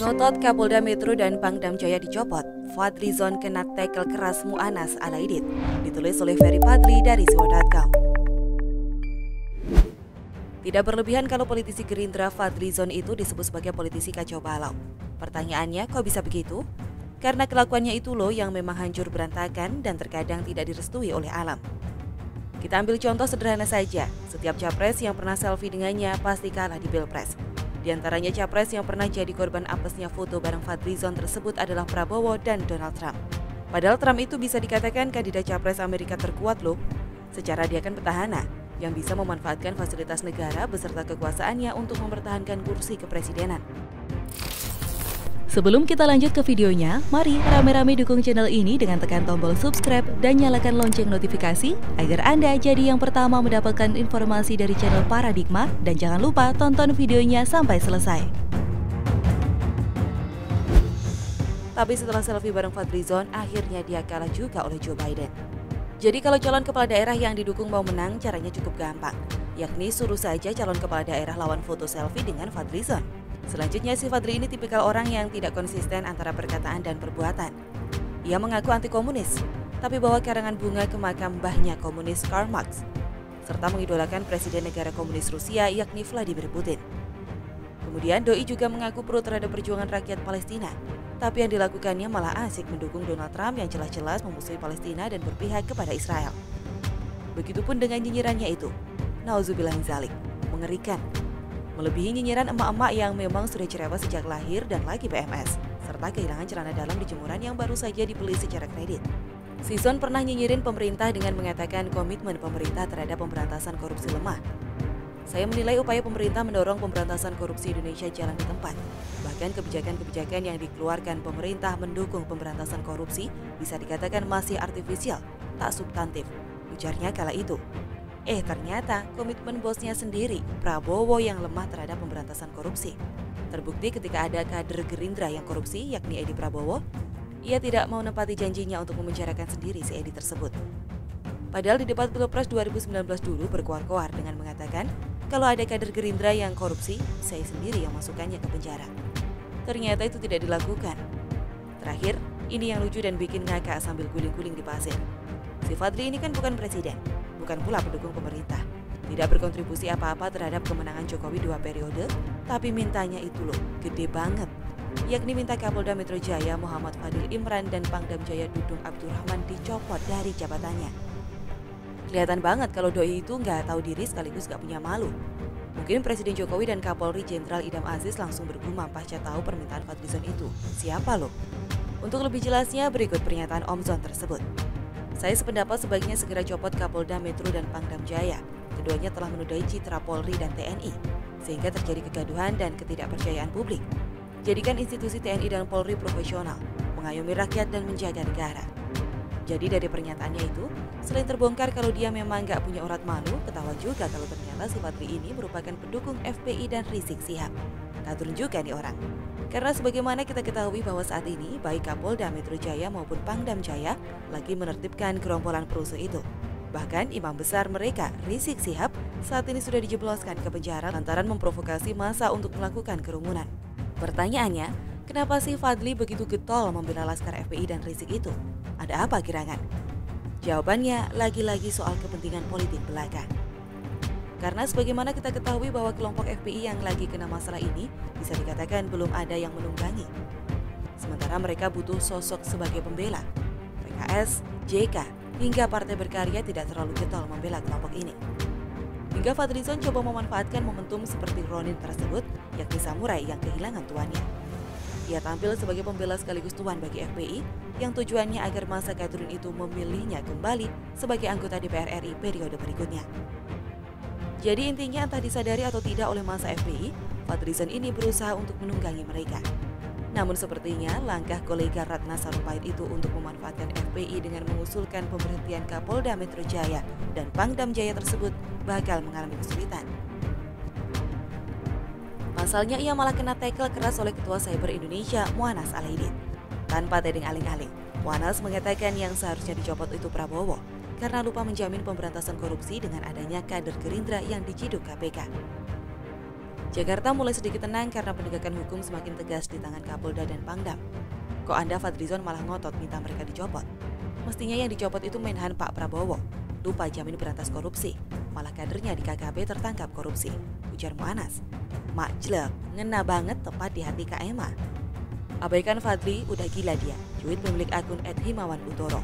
Ngotot Kapolda Metro dan Pangdam Jaya dicopot, Fadlizon kena tackle keras Mu'anas Alaidit. Ditulis oleh Ferry Fadli dari Siwo.com. Tidak berlebihan kalau politisi Gerindra Fadlizon itu disebut sebagai politisi kacau balau. Pertanyaannya, kok bisa begitu? Karena kelakuannya itu loh yang memang hancur berantakan dan terkadang tidak direstui oleh alam. Kita ambil contoh sederhana saja, setiap capres yang pernah selfie dengannya pasti kalah di Pilpres. Di antaranya capres yang pernah jadi korban apesnya foto bareng Fadlizon tersebut adalah Prabowo dan Donald Trump. Padahal Trump itu bisa dikatakan kandidat capres Amerika terkuat loh. Secara dia kan petahana, yang bisa memanfaatkan fasilitas negara beserta kekuasaannya untuk mempertahankan kursi kepresidenan. Sebelum kita lanjut ke videonya, mari rame-rame dukung channel ini dengan tekan tombol subscribe dan nyalakan lonceng notifikasi agar Anda jadi yang pertama mendapatkan informasi dari channel Paradigma, dan jangan lupa tonton videonya sampai selesai. Tapi setelah selfie bareng Fadlizon, akhirnya dia kalah juga oleh Joe Biden. Jadi kalau calon kepala daerah yang didukung mau menang, caranya cukup gampang, yakni suruh saja calon kepala daerah lawan foto selfie dengan Fadlizon. Selanjutnya, si Fadli ini tipikal orang yang tidak konsisten antara perkataan dan perbuatan. Ia mengaku anti komunis, tapi bawa karangan bunga ke makam mbahnya komunis Karl Marx, serta mengidolakan presiden negara komunis Rusia yakni Vladimir Putin. Kemudian Doi juga mengaku pro terhadap perjuangan rakyat Palestina, tapi yang dilakukannya malah asik mendukung Donald Trump yang jelas-jelas memusuhi Palestina dan berpihak kepada Israel. Begitupun dengan nyinyirannya itu, nauzubillah min dzalik, mengerikan. Melebihi nyinyiran emak-emak yang memang sudah cerewet sejak lahir dan lagi PMS, serta kehilangan celana dalam di jemuran yang baru saja dibeli secara kredit. Sison pernah nyinyirin pemerintah dengan mengatakan komitmen pemerintah terhadap pemberantasan korupsi lemah. Saya menilai upaya pemerintah mendorong pemberantasan korupsi Indonesia jalan di tempat. Bahkan kebijakan-kebijakan yang dikeluarkan pemerintah mendukung pemberantasan korupsi bisa dikatakan masih artifisial, tak substantif, ujarnya kala itu. Ternyata komitmen bosnya sendiri, Prabowo, yang lemah terhadap pemberantasan korupsi. Terbukti ketika ada kader Gerindra yang korupsi, yakni Edi Prabowo, ia tidak mau menepati janjinya untuk memenjarakan sendiri si Edi tersebut. Padahal di debat Pilpres 2019 dulu berkoar-koar dengan mengatakan, kalau ada kader Gerindra yang korupsi, saya sendiri yang masukkannya ke penjara. Ternyata itu tidak dilakukan. Terakhir, ini yang lucu dan bikin ngakak sambil guling-guling di pasir. Si Fadli ini kan bukan presiden, bukan pula pendukung pemerintah, tidak berkontribusi apa-apa terhadap kemenangan Jokowi 2 periode, tapi mintanya itu loh, gede banget. Yakni minta Kapolda Metro Jaya Muhammad Fadil Imran dan Pangdam Jaya Dudung Abdurrahman dicopot dari jabatannya. Kelihatan banget kalau Doi itu nggak tahu diri sekaligus nggak punya malu. Mungkin Presiden Jokowi dan Kapolri Jenderal Idam Aziz langsung bergumam pasca tahu permintaan Fadlizon itu. Siapa loh? Untuk lebih jelasnya berikut pernyataan Om Zon tersebut. Saya sependapat sebaiknya segera copot Kapolda Metro dan Pangdam Jaya. Keduanya telah menodai citra Polri dan TNI, sehingga terjadi kegaduhan dan ketidakpercayaan publik. Jadikan institusi TNI dan Polri profesional, mengayomi rakyat dan menjaga negara. Jadi dari pernyataannya itu, selain terbongkar kalau dia memang nggak punya urat malu, ketawa juga kalau ternyata si Fadli ini merupakan pendukung FPI dan Rizik Syihab. Kadrun juga nih orang. Karena sebagaimana kita ketahui bahwa saat ini baik Kapolda Metro Jaya maupun Pangdam Jaya lagi menertibkan gerombolan perusuh itu. Bahkan imam besar mereka, Rizik Syihab, saat ini sudah dijebloskan ke penjara lantaran memprovokasi massa untuk melakukan kerumunan. Pertanyaannya, kenapa sih Fadli begitu getol membela laskar FPI dan Rizik itu? Ada apa gerangan? Jawabannya lagi-lagi soal kepentingan politik belaka. Karena sebagaimana kita ketahui bahwa kelompok FPI yang lagi kena masalah ini bisa dikatakan belum ada yang menunggangi. Sementara mereka butuh sosok sebagai pembela. PKS, JK, hingga Partai Berkarya tidak terlalu getol membela kelompok ini. Hingga Fadlizon coba memanfaatkan momentum seperti Ronin tersebut, yakni samurai yang kehilangan tuannya. Ia tampil sebagai pembela sekaligus tuan bagi FPI, yang tujuannya agar masa kadrun itu memilihnya kembali sebagai anggota DPR RI periode berikutnya. Jadi intinya entah disadari atau tidak oleh massa FPI, Fadlizon ini berusaha untuk menunggangi mereka. Namun sepertinya langkah kolega Ratna Sarumpait itu untuk memanfaatkan FPI dengan mengusulkan pemberhentian Kapolda Metro Jaya dan Pangdam Jaya tersebut bakal mengalami kesulitan. Pasalnya ia malah kena tackle keras oleh Ketua Cyber Indonesia Mu'anas Alaidit. Tanpa tedeng aling-aling, Mu'anas mengatakan yang seharusnya dicopot itu Prabowo, karena lupa menjamin pemberantasan korupsi dengan adanya kader Gerindra yang diciduk KPK. Jakarta mulai sedikit tenang karena penegakan hukum semakin tegas di tangan Kapolda dan Pangdam. Kok Anda Fadlizon malah ngotot minta mereka dicopot? Mestinya yang dicopot itu Menhan Pak Prabowo. Lupa jamin berantas korupsi, malah kadernya di KKP tertangkap korupsi, ujar Muanas. Mak jelek, ngena banget tepat di hati Kak Emma. Abaikan Fadli, udah gila dia, cuit pemilik akun @himawanutoro.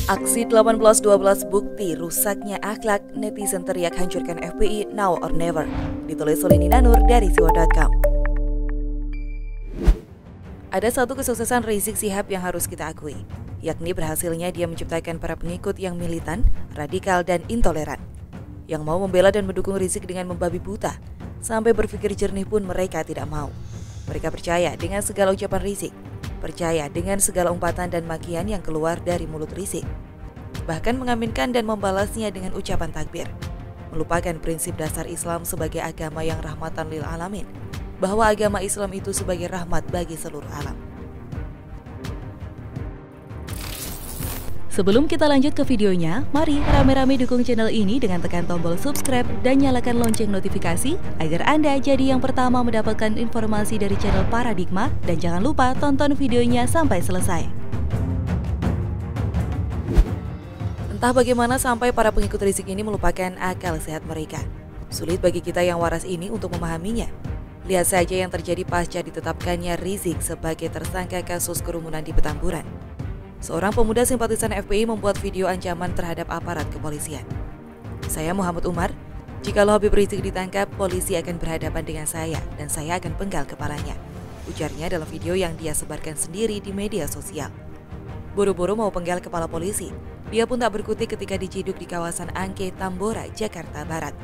Aksi 1812 bukti rusaknya akhlak, netizen teriak hancurkan FPI now or never. Ditulis oleh Nina Nur dari siwa.com. Ada satu kesuksesan Rizik Syihab yang harus kita akui, yakni berhasilnya dia menciptakan para pengikut yang militan, radikal, dan intoleran. Yang mau membela dan mendukung Rizik dengan membabi buta, sampai berpikir jernih pun mereka tidak mau. Mereka percaya dengan segala ucapan Rizik, percaya dengan segala umpatan dan makian yang keluar dari mulut Rizik. Bahkan mengaminkan dan membalasnya dengan ucapan takbir. Melupakan prinsip dasar Islam sebagai agama yang rahmatan lil alamin, bahwa agama Islam itu sebagai rahmat bagi seluruh alam. Sebelum kita lanjut ke videonya, mari rame-rame dukung channel ini dengan tekan tombol subscribe dan nyalakan lonceng notifikasi agar Anda jadi yang pertama mendapatkan informasi dari channel Paradigma, dan jangan lupa tonton videonya sampai selesai. Entah bagaimana sampai para pengikut Rizik ini melupakan akal sehat mereka. Sulit bagi kita yang waras ini untuk memahaminya. Lihat saja yang terjadi pasca ditetapkannya Rizik sebagai tersangka kasus kerumunan di Petamburan. Seorang pemuda simpatisan FPI membuat video ancaman terhadap aparat kepolisian. Saya Muhammad Umar, jikalau Habib Rizik ditangkap, polisi akan berhadapan dengan saya dan saya akan penggal kepalanya, ujarnya dalam video yang dia sebarkan sendiri di media sosial. Buru-buru mau penggal kepala polisi, dia pun tak berkutik ketika diciduk di kawasan Angke, Tambora, Jakarta Barat.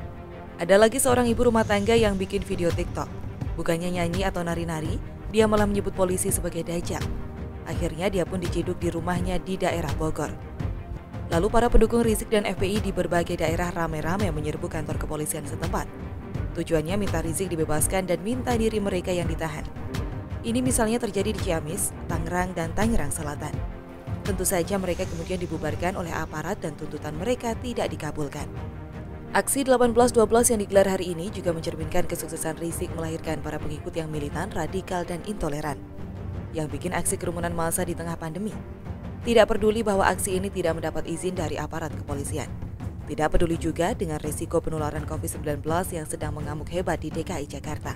Ada lagi seorang ibu rumah tangga yang bikin video TikTok. Bukannya nyanyi atau nari-nari, dia malah menyebut polisi sebagai dajjal. Akhirnya dia pun diciduk di rumahnya di daerah Bogor. Lalu para pendukung Rizik dan FPI di berbagai daerah rame-rame menyerbu kantor kepolisian setempat. Tujuannya minta Rizik dibebaskan dan minta diri mereka yang ditahan. Ini misalnya terjadi di Ciamis, Tangerang, dan Tangerang Selatan. Tentu saja mereka kemudian dibubarkan oleh aparat dan tuntutan mereka tidak dikabulkan. Aksi 1812 yang digelar hari ini juga mencerminkan kesuksesan Rizik melahirkan para pengikut yang militan, radikal, dan intoleran, yang bikin aksi kerumunan massa di tengah pandemi. Tidak peduli bahwa aksi ini tidak mendapat izin dari aparat kepolisian. Tidak peduli juga dengan risiko penularan COVID-19 yang sedang mengamuk hebat di DKI Jakarta.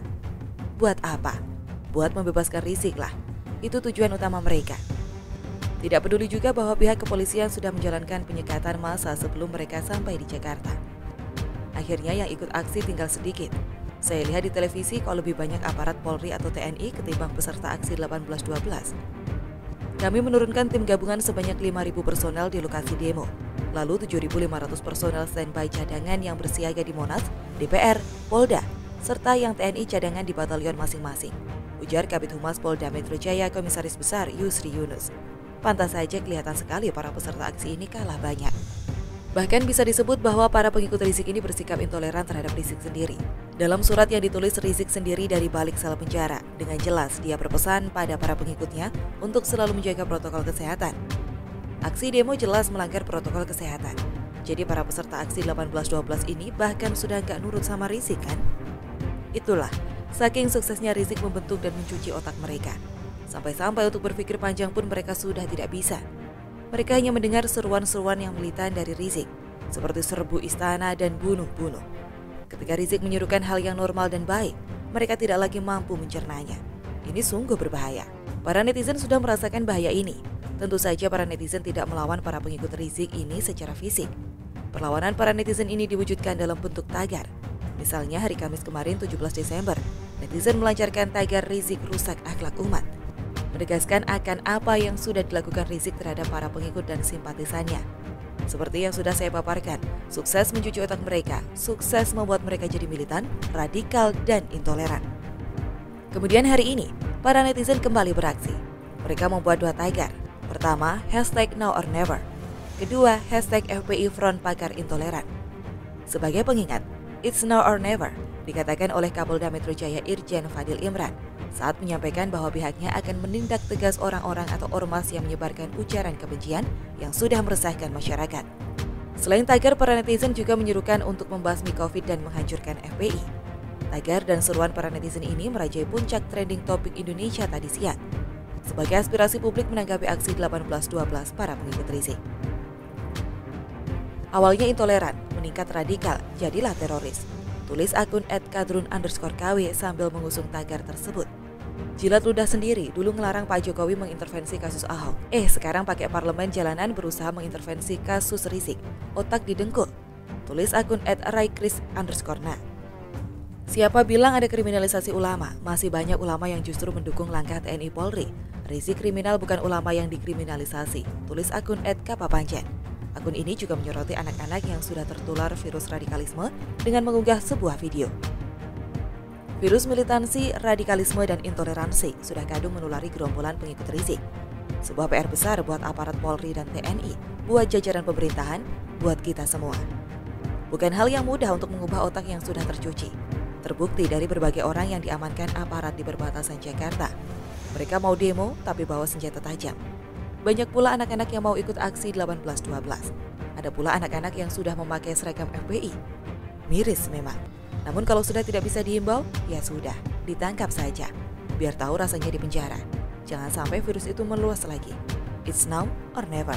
Buat apa? Buat membebaskan Rizik lah. Itu tujuan utama mereka. Tidak peduli juga bahwa pihak kepolisian sudah menjalankan penyekatan massa sebelum mereka sampai di Jakarta. Akhirnya yang ikut aksi tinggal sedikit. Saya lihat di televisi kok lebih banyak aparat Polri atau TNI ketimbang peserta aksi 1812. Kami menurunkan tim gabungan sebanyak 5.000 personel di lokasi demo. Lalu 7.500 personel standby cadangan yang bersiaga di Monas, DPR, Polda, serta yang TNI cadangan di batalion masing-masing, ujar Kabid Humas Polda Metro Jaya Komisaris Besar Yusri Yunus. Pantas saja kelihatan sekali para peserta aksi ini kalah banyak. Bahkan bisa disebut bahwa para pengikut Rizik ini bersikap intoleran terhadap Rizik sendiri. Dalam surat yang ditulis Rizik sendiri dari balik sel penjara, dengan jelas dia berpesan pada para pengikutnya untuk selalu menjaga protokol kesehatan. Aksi demo jelas melanggar protokol kesehatan. Jadi para peserta aksi 1812 ini bahkan sudah nggak nurut sama Rizik kan? Itulah, saking suksesnya Rizik membentuk dan mencuci otak mereka. Sampai-sampai untuk berpikir panjang pun mereka sudah tidak bisa. Mereka hanya mendengar seruan-seruan yang militan dari Rizik, seperti serbu istana dan bunuh-bunuh. Ketika Rizik menyuruhkan hal yang normal dan baik, mereka tidak lagi mampu mencernanya. Ini sungguh berbahaya. Para netizen sudah merasakan bahaya ini. Tentu saja para netizen tidak melawan para pengikut Rizik ini secara fisik. Perlawanan para netizen ini diwujudkan dalam bentuk tagar. Misalnya hari Kamis kemarin 17 Desember, netizen melancarkan tagar Rizik rusak akhlak umat, menegaskan akan apa yang sudah dilakukan Rizik terhadap para pengikut dan simpatisannya. Seperti yang sudah saya paparkan, sukses mencuci otak mereka, sukses membuat mereka jadi militan, radikal, dan intoleran. Kemudian hari ini, para netizen kembali beraksi. Mereka membuat dua tagar. Pertama, #NowOrNever. Kedua, #FPI Front Pakar Intoleran. Sebagai pengingat, It's now or never, dikatakan oleh Kapolda Metro Jaya Irjen Fadil Imran saat menyampaikan bahwa pihaknya akan menindak tegas orang-orang atau ormas yang menyebarkan ujaran kebencian yang sudah meresahkan masyarakat. Selain tagar, para netizen juga menyerukan untuk membasmi COVID dan menghancurkan FPI. Tagar dan seruan para netizen ini merajai puncak trending topik Indonesia tadi siang sebagai aspirasi publik menanggapi aksi 18/12 para pengikut Rizik. Awalnya intoleran, meningkat radikal, jadilah teroris. Tulis akun @kadrun_kw sambil mengusung tagar tersebut. Jilat ludah sendiri, dulu ngelarang Pak Jokowi mengintervensi kasus Ahok. Sekarang pakai parlemen jalanan berusaha mengintervensi kasus Rizik. Otak didengkul. Tulis akun @raikris_na. Siapa bilang ada kriminalisasi ulama? Masih banyak ulama yang justru mendukung langkah TNI Polri. Rizik kriminal bukan ulama yang dikriminalisasi. Tulis akun @kapapanjen. Akun ini juga menyoroti anak-anak yang sudah tertular virus radikalisme dengan mengunggah sebuah video. Virus militansi, radikalisme, dan intoleransi sudah kadung menulari gerombolan pengikut Rizik. Sebuah PR besar buat aparat Polri dan TNI, buat jajaran pemerintahan, buat kita semua. Bukan hal yang mudah untuk mengubah otak yang sudah tercuci. Terbukti dari berbagai orang yang diamankan aparat di perbatasan Jakarta. Mereka mau demo tapi bawa senjata tajam. Banyak pula anak-anak yang mau ikut aksi 18/12. Ada pula anak-anak yang sudah memakai seragam FPI. Miris memang. Namun kalau sudah tidak bisa dihimbau, ya sudah, ditangkap saja. Biar tahu rasanya di penjara. Jangan sampai virus itu meluas lagi. It's now or never.